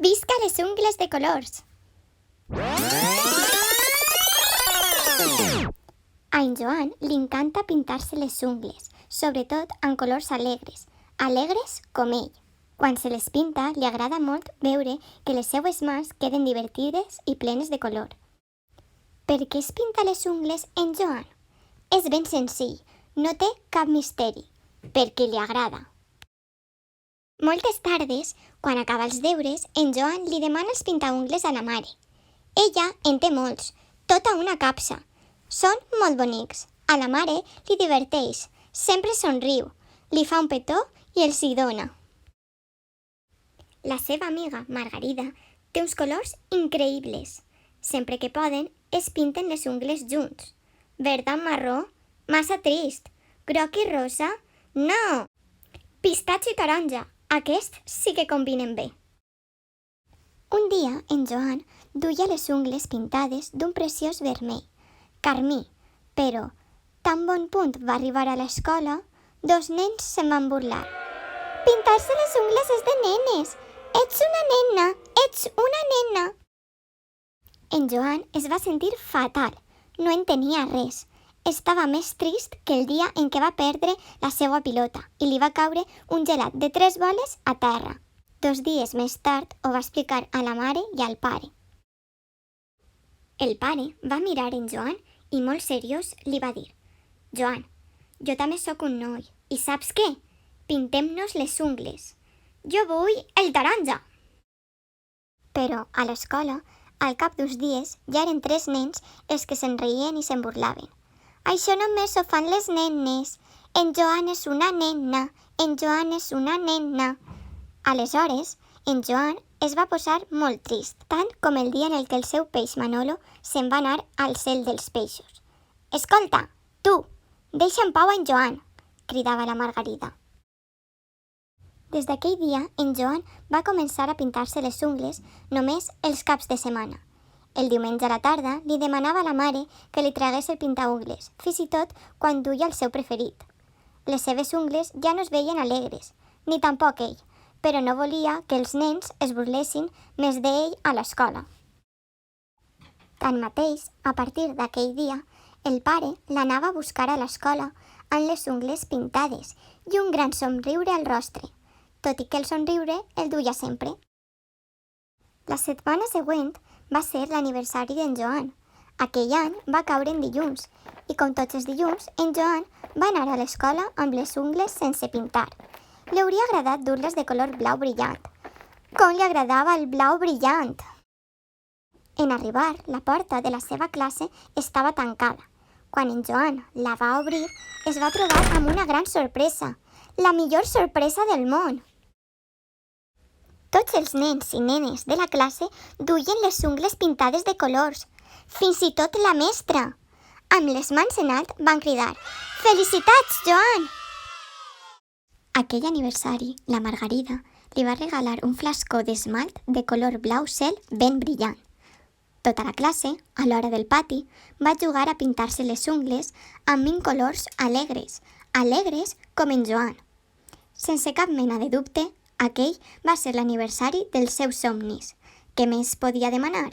Visca les ungles de colors! A en Joan li encanta pintar-se les ungles, sobretot en colors alegres com ell. Quan se les pinta, li agrada molt veure que les seues mans queden divertides i plenes de color. Per què es pinta les ungles en Joan? És ben senzill, no té cap misteri, perquè li agrada. Moltes tardes, quan acaba els deures, en Joan li demana els pintaungles a la mare. Ella en té molts, tota una capsa. Són molt bonics. A la mare li diverteix, sempre somriu, li fa un petó i els hi dona. La seva amiga, Margarida, té uns colors increïbles. Sempre que poden, es pinten les ungles junts. Verd amb marró? Massa trist. Groc i rosa? No! Pistatxo i taronja. Aquests sí que combinen bé. Un dia, en Joan duia les ungles pintades d'un preciós vermell, carmí, però, tan bon punt va arribar a l'escola, dos nens se'n van burlar. Pintar-se les ungles és de nenes! Ets una nena! Ets una nena! En Joan es va sentir fatal. No entenia res. Estava més trist que el dia en què va perdre la seva pilota i li va caure un gelat de 3 boles a terra. 2 dies més tard ho va explicar a la mare i al pare. El pare va mirar en Joan i molt seriós li va dir: Joan, jo també sóc un noi i saps què? Pintem-nos les ungles. Jo vull el taronja! Però a l'escola, al cap d'uns dies, ja eren 3 nens els que se'n reien i se'n burlaven. Això només ho fan les nenes. En Joan és una nena. En Joan és una nena. Aleshores, en Joan es va posar molt trist, tant com el dia en el que el seu peix Manolo se'n va anar al cel dels peixos. Escolta, tu, deixa en pau en Joan, cridava la Margarida. Des d'aquell dia, en Joan va començar a pintar-se les ungles només els caps de setmana. El diumenge a la tarda li demanava a la mare que li tragués el pintaungles, fins i tot quan duia el seu preferit. Les seves ungles ja no es veien alegres, ni tampoc ell, però no volia que els nens es burlessin més d'ell a l'escola. Tanmateix, a partir d'aquell dia, el pare l'anava a buscar a l'escola amb les ungles pintades i un gran somriure al rostre, tot i que el somriure el duia sempre. La setmana següent va ser l'aniversari d'en Joan. Aquell any va caure en dilluns i, com tots els dilluns, en Joan va anar a l'escola amb les ungles sense pintar. Li hauria agradat dur-les de color blau brillant. Com li agradava el blau brillant! En arribar, la porta de la seva classe estava tancada. Quan en Joan la va obrir, es va trobar amb una gran sorpresa. La millor sorpresa del món! Tots els nens i nenes de la classe duien les ungles pintades de colors, fins i tot la mestra. Amb les mans en alt van cridar: «Felicitats, Joan!» Aquell aniversari, la Margarida li va regalar un flascó d'esmalt de color blau cel ben brillant. Tota la classe, a l'hora del pati, va jugar a pintar-se les ungles amb 20 colors alegres com en Joan. Sense cap mena de dubte, aquell va ser l'aniversari dels seus somnis. Què més podia demanar?